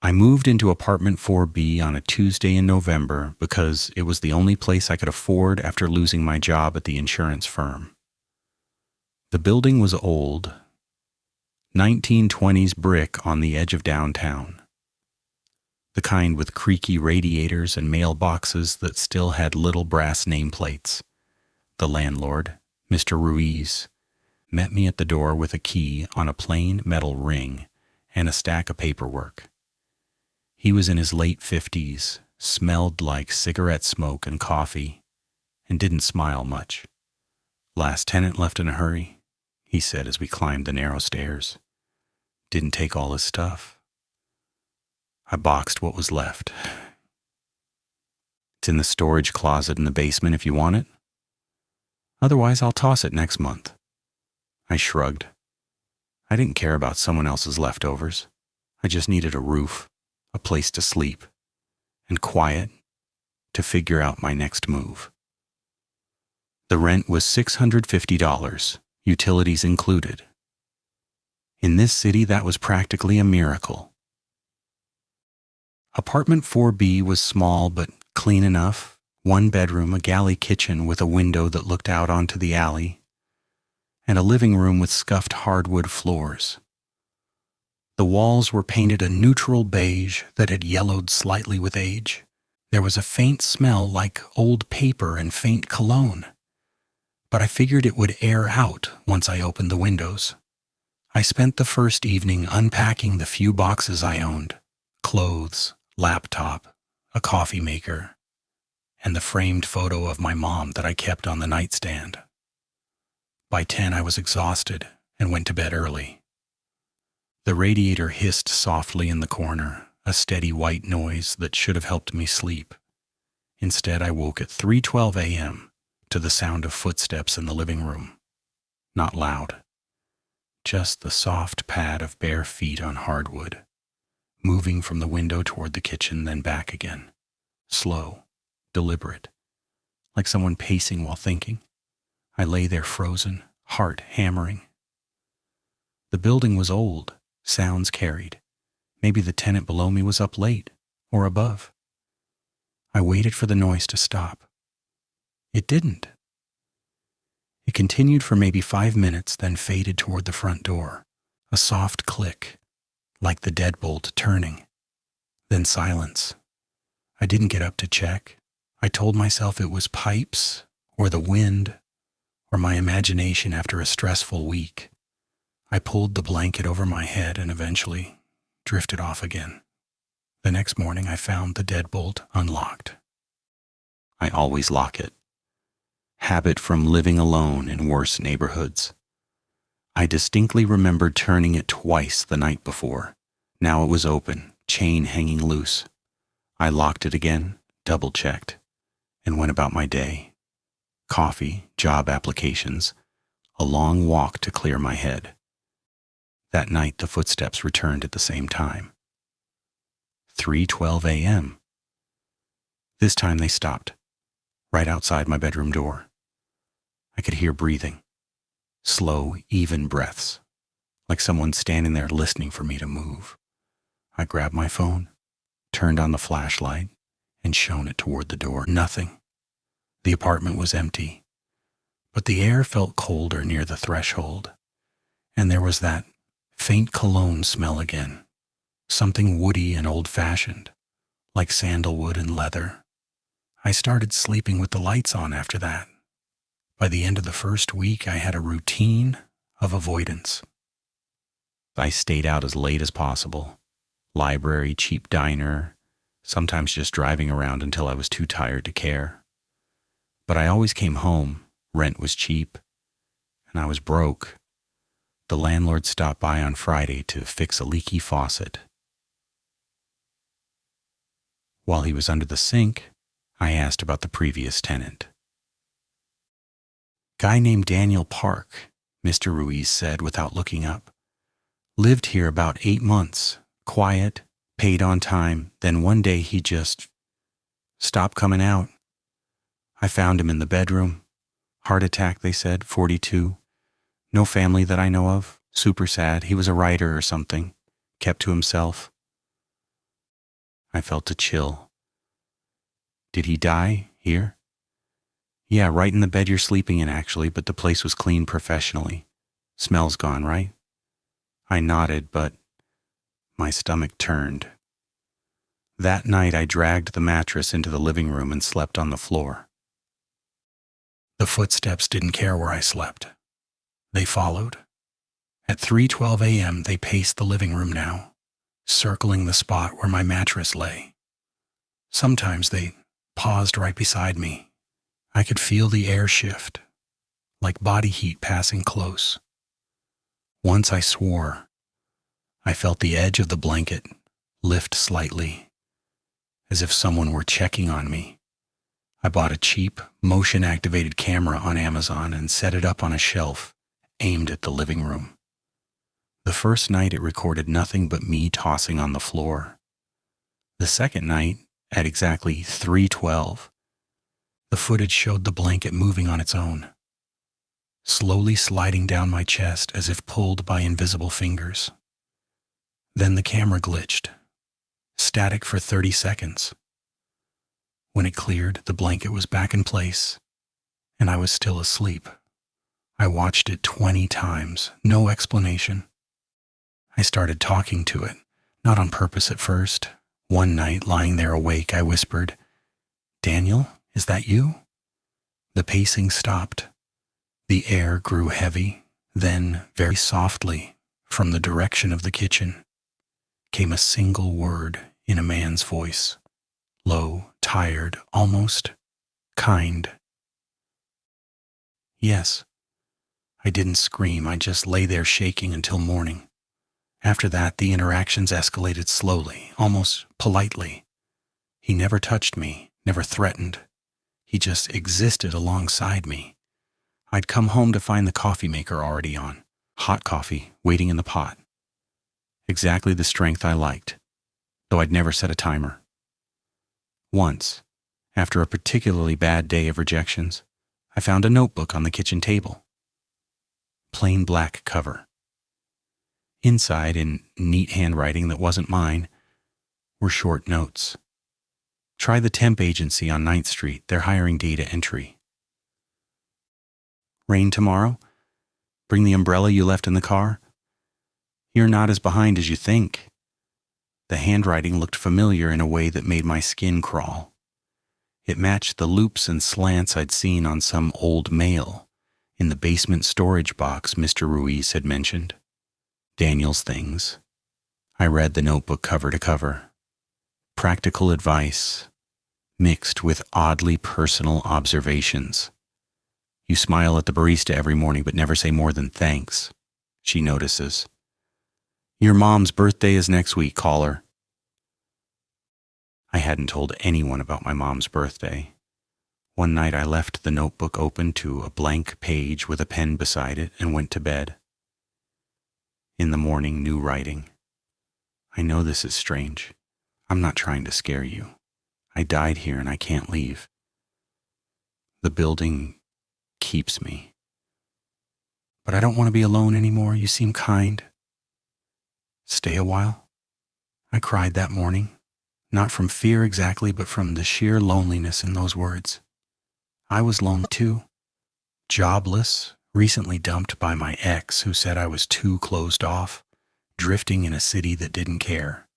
I moved into apartment 4B on a Tuesday in November because it was the only place I could afford after losing my job at the insurance firm. The building was old, 1920s brick on the edge of downtown. The kind with creaky radiators and mailboxes that still had little brass nameplates. The landlord, Mr. Ruiz, met me at the door with a key on a plain metal ring and a stack of paperwork. He was in his late 50s, smelled like cigarette smoke and coffee, and didn't smile much. "Last tenant left in a hurry," he said as we climbed the narrow stairs. "Didn't take all his stuff." I boxed what was left. "It's in the storage closet in the basement if you want it. Otherwise, I'll toss it next month." I shrugged. I didn't care about someone else's leftovers. I just needed a roof, a place to sleep, and quiet to figure out my next move. The rent was $650, utilities included. In this city, that was practically a miracle. Apartment 4B was small but clean enough. One bedroom, a galley kitchen with a window that looked out onto the alley, and a living room with scuffed hardwood floors. The walls were painted a neutral beige that had yellowed slightly with age. There was a faint smell like old paper and faint cologne, but I figured it would air out once I opened the windows. I spent the first evening unpacking the few boxes I owned: clothes, laptop, a coffee maker, and the framed photo of my mom that I kept on the nightstand. By 10, I was exhausted and went to bed early. The radiator hissed softly in the corner, a steady white noise that should have helped me sleep. Instead, I woke at 3:12 a.m. to the sound of footsteps in the living room. Not loud, just the soft pad of bare feet on hardwood, moving from the window toward the kitchen, then back again. Slow, deliberate, like someone pacing while thinking. I lay there frozen, heart hammering. The building was old, sounds carried. Maybe the tenant below me was up late, or above. I waited for the noise to stop. It didn't. It continued for maybe 5 minutes, then faded toward the front door. A soft click, like the deadbolt turning. Then silence. I didn't get up to check. I told myself it was pipes, or the wind, or my imagination after a stressful week. I pulled the blanket over my head and eventually drifted off again. The next morning I found the deadbolt unlocked. I always lock it. Habit from living alone in worse neighborhoods. I distinctly remembered turning it twice the night before. Now it was open, chain hanging loose. I locked it again, double-checked, and went about my day. Coffee, job applications, a long walk to clear my head. That night the footsteps returned at the same time. 3:12 a.m. This time they stopped, right outside my bedroom door. I could hear breathing, slow, even breaths, like someone standing there listening for me to move. I grabbed my phone, turned on the flashlight, and shone it toward the door. Nothing. The apartment was empty, but the air felt colder near the threshold, and there was that faint cologne smell again, something woody and old-fashioned, like sandalwood and leather. I started sleeping with the lights on after that. By the end of the first week, I had a routine of avoidance. I stayed out as late as possible. Library, cheap diner, sometimes just driving around until I was too tired to care. But I always came home. Rent was cheap, and I was broke. The landlord stopped by on Friday to fix a leaky faucet. While he was under the sink, I asked about the previous tenant. "Guy named Daniel Park," Mr. Ruiz said without looking up. "Lived here about 8 months, quiet, paid on time, then one day he just stopped coming out. I found him in the bedroom. Heart attack, they said, 42. No family that I know of. Super sad. He was a writer or something. Kept to himself." I felt a chill. Did he die here? Yeah, right in the bed you're sleeping in, actually, but the place was cleaned professionally. Smell's gone, right? I nodded, but my stomach turned. That night I dragged the mattress into the living room and slept on the floor. The footsteps didn't care where I slept. They followed. At 3:12 a.m. they paced the living room now, circling the spot where my mattress lay. Sometimes they paused right beside me. I could feel the air shift, like body heat passing close. Once I swore. I felt the edge of the blanket lift slightly, as if someone were checking on me. I bought a cheap, motion-activated camera on Amazon and set it up on a shelf, aimed at the living room. The first night it recorded nothing but me tossing on the floor. The second night, at exactly 3:12, the footage showed the blanket moving on its own, slowly sliding down my chest as if pulled by invisible fingers. Then the camera glitched, static for 30 seconds. When it cleared, the blanket was back in place, and I was still asleep. I watched it 20 times, no explanation. I started talking to it, not on purpose at first. One night, lying there awake, I whispered, "Daniel, is that you?" The pacing stopped. The air grew heavy. Then, very softly, from the direction of the kitchen, came a single word in a man's voice. Low, tired, almost kind. Yes. I didn't scream, I just lay there shaking until morning. After that, the interactions escalated slowly, almost politely. He never touched me, never threatened. He just existed alongside me. I'd come home to find the coffee maker already on, hot coffee waiting in the pot. Exactly the strength I liked, though I'd never set a timer. Once, after a particularly bad day of rejections, I found a notebook on the kitchen table. Plain black cover. Inside, in neat handwriting that wasn't mine, were short notes. Try the temp agency on 9th Street. They're hiring data entry. Rain tomorrow? Bring the umbrella you left in the car? You're not as behind as you think. The handwriting looked familiar in a way that made my skin crawl. It matched the loops and slants I'd seen on some old mail in the basement storage box Mr. Ruiz had mentioned. Daniel's things. I read the notebook cover to cover. Practical advice, mixed with oddly personal observations. You smile at the barista every morning but never say more than thanks, she notices. Your mom's birthday is next week, call her. I hadn't told anyone about my mom's birthday. One night I left the notebook open to a blank page with a pen beside it and went to bed. In the morning, new writing. I know this is strange. I'm not trying to scare you. I died here and I can't leave. The building keeps me. But I don't want to be alone anymore. You seem kind. Stay a while. I cried that morning, not from fear exactly, but from the sheer loneliness in those words. I was lonely too. Jobless, recently dumped by my ex who said I was too closed off, drifting in a city that didn't care.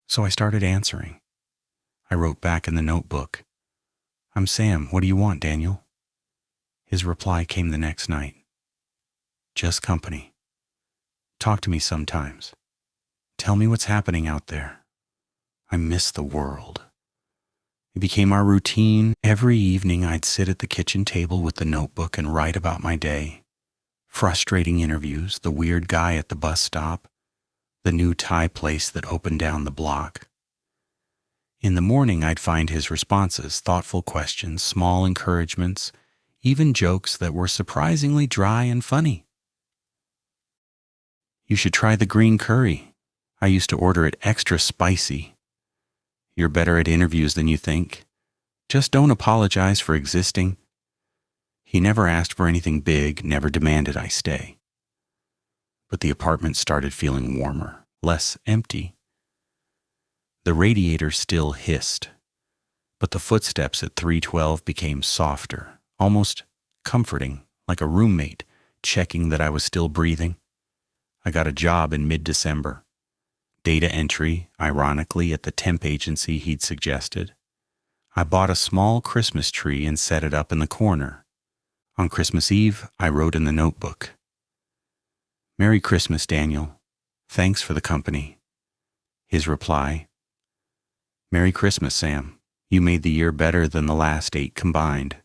So I started answering. I wrote back in the notebook, I'm Sam, what do you want, Daniel? His reply came the next night. Just company. Talk to me sometimes. Tell me what's happening out there. I miss the world. It became our routine. Every evening I'd sit at the kitchen table with the notebook and write about my day. Frustrating interviews, the weird guy at the bus stop, the new Thai place that opened down the block. In the morning I'd find his responses, thoughtful questions, small encouragements, even jokes that were surprisingly dry and funny. You should try the green curry. I used to order it extra spicy. You're better at interviews than you think. Just don't apologize for existing. He never asked for anything big, never demanded I stay. But the apartment started feeling warmer, less empty. The radiator still hissed, but the footsteps at 312 became softer, almost comforting, like a roommate checking that I was still breathing. I got a job in mid-December. Data entry, ironically, at the temp agency he'd suggested. I bought a small Christmas tree and set it up in the corner. On Christmas Eve, I wrote in the notebook, "Merry Christmas, Daniel. Thanks for the company." His reply, "Merry Christmas, Sam. You made the year better than the last 8 combined."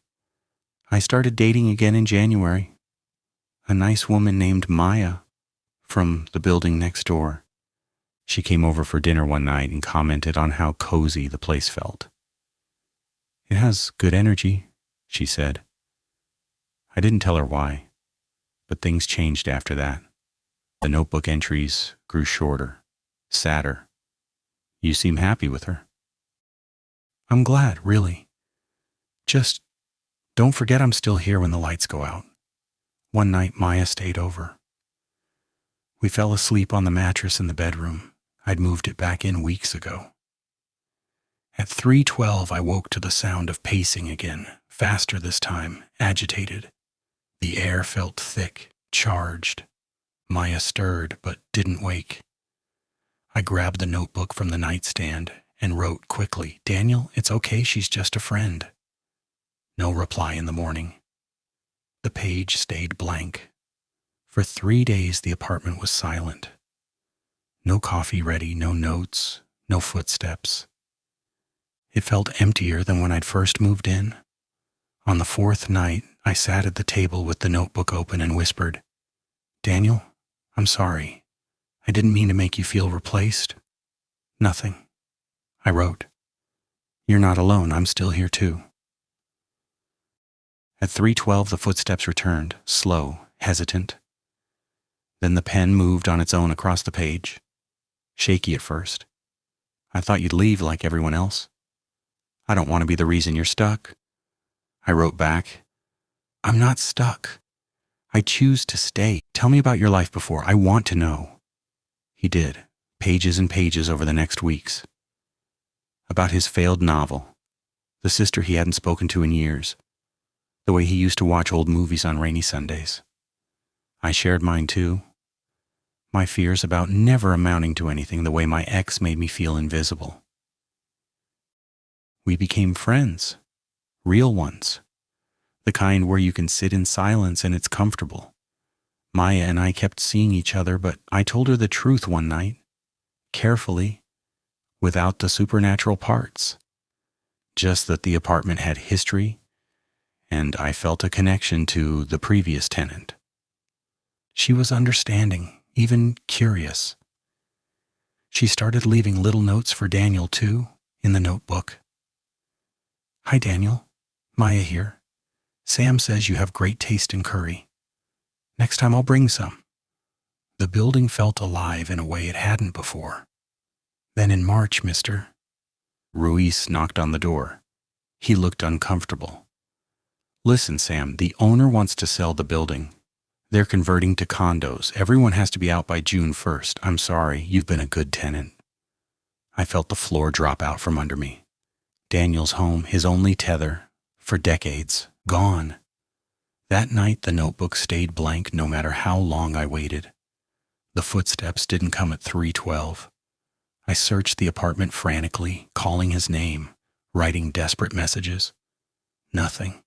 I started dating again in January. A nice woman named Maya from the building next door. She came over for dinner one night and commented on how cozy the place felt. "It has good energy," she said. I didn't tell her why, but things changed after that. The notebook entries grew shorter, sadder. "You seem happy with her." "I'm glad, really. Just don't forget I'm still here when the lights go out." One night, Maya stayed over. We fell asleep on the mattress in the bedroom. I'd moved it back in weeks ago. At 3:12, I woke to the sound of pacing again, faster this time, agitated. The air felt thick, charged. Maya stirred, but didn't wake. I grabbed the notebook from the nightstand and wrote quickly, "Daniel, it's okay, she's just a friend." No reply in the morning. The page stayed blank. For 3 days, the apartment was silent. No coffee ready, no notes, no footsteps. It felt emptier than when I'd first moved in. On the 4th night, I sat at the table with the notebook open and whispered, "Daniel, I'm sorry. I didn't mean to make you feel replaced." "Nothing," I wrote. "You're not alone. I'm still here too." At 3:12, the footsteps returned, slow, hesitant. Then the pen moved on its own across the page. Shaky at first. "I thought you'd leave like everyone else." "I don't want to be the reason you're stuck." I wrote back, "I'm not stuck. I choose to stay. Tell me about your life before. I want to know." He did, pages and pages over the next weeks. About his failed novel, the sister he hadn't spoken to in years, the way he used to watch old movies on rainy Sundays. I shared mine too. My fears about never amounting to anything, the way my ex made me feel invisible. We became friends, real ones, the kind where you can sit in silence and it's comfortable. Maya and I kept seeing each other, but I told her the truth one night, carefully, without the supernatural parts. Just that the apartment had history, and I felt a connection to the previous tenant. She was understanding, even curious. She started leaving little notes for Daniel, too, in the notebook. "Hi, Daniel. Maya here. Sam says you have great taste in curry. Next time I'll bring some." The building felt alive in a way it hadn't before. Then in March, Mr. Ruiz knocked on the door. He looked uncomfortable. "Listen, Sam, the owner wants to sell the building. They're converting to condos. Everyone has to be out by June 1st. I'm sorry, you've been a good tenant." I felt the floor drop out from under me. Daniel's home, his only tether, for decades, gone. That night, the notebook stayed blank no matter how long I waited. The footsteps didn't come at 3:12. I searched the apartment frantically, calling his name, writing desperate messages. Nothing.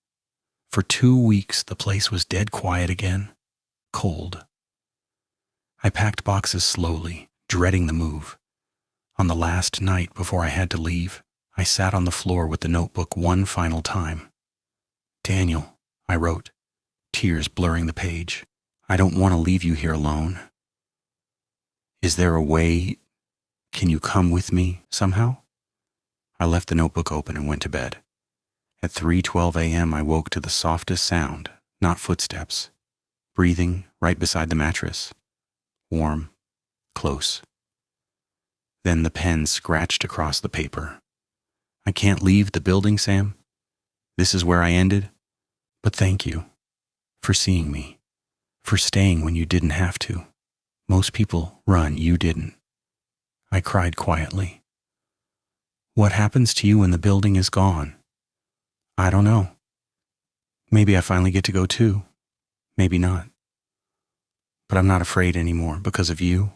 For 2 weeks, the place was dead quiet again, cold. I packed boxes slowly, dreading the move. On the last night before I had to leave, I sat on the floor with the notebook one final time. "Daniel," I wrote, tears blurring the page, "I don't want to leave you here alone. Is there a way? Can you come with me somehow?" I left the notebook open and went to bed. At 3:12 a.m., I woke to the softest sound, not footsteps, breathing right beside the mattress, warm, close. Then the pen scratched across the paper. "I can't leave the building, Sam. This is where I ended. But thank you for seeing me, for staying when you didn't have to. Most people run, you didn't." I cried quietly. What happens to you when the building is gone? I don't know. Maybe I finally get to go too. Maybe not. But I'm not afraid anymore because of you.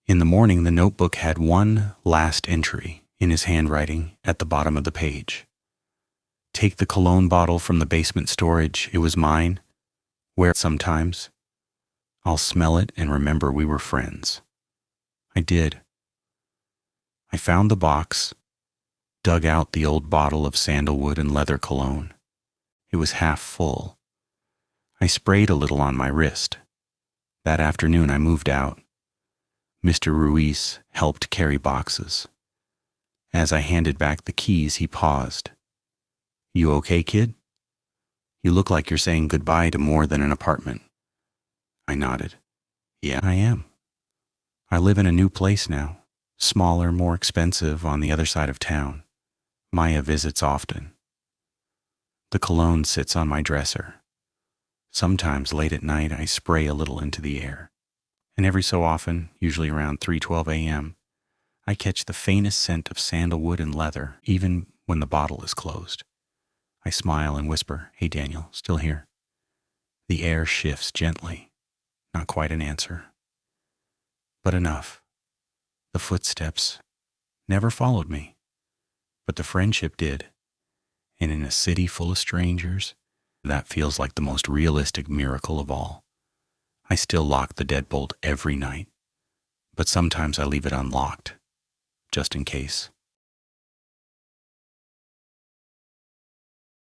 In the morning, the notebook had one last entry in his handwriting at the bottom of the page. Take the cologne bottle from the basement storage. It was mine. Wear it sometimes. I'll smell it and remember we were friends. I did. I found the box, dug out the old bottle of sandalwood and leather cologne. It was half full. I sprayed a little on my wrist. That afternoon I moved out. Mr. Ruiz helped carry boxes. As I handed back the keys, he paused. You okay, kid? You look like you're saying goodbye to more than an apartment. I nodded. Yeah, I am. I live in a new place now, smaller, more expensive, on the other side of town. Maya visits often. The cologne sits on my dresser. Sometimes late at night I spray a little into the air. And every so often, usually around 3:12 a.m., I catch the faintest scent of sandalwood and leather, even when the bottle is closed. I smile and whisper, "Hey Daniel, still here?" The air shifts gently. Not quite an answer. But enough. The footsteps never followed me. But the friendship did. And in a city full of strangers, that feels like the most realistic miracle of all. I still lock the deadbolt every night, but sometimes I leave it unlocked, just in case.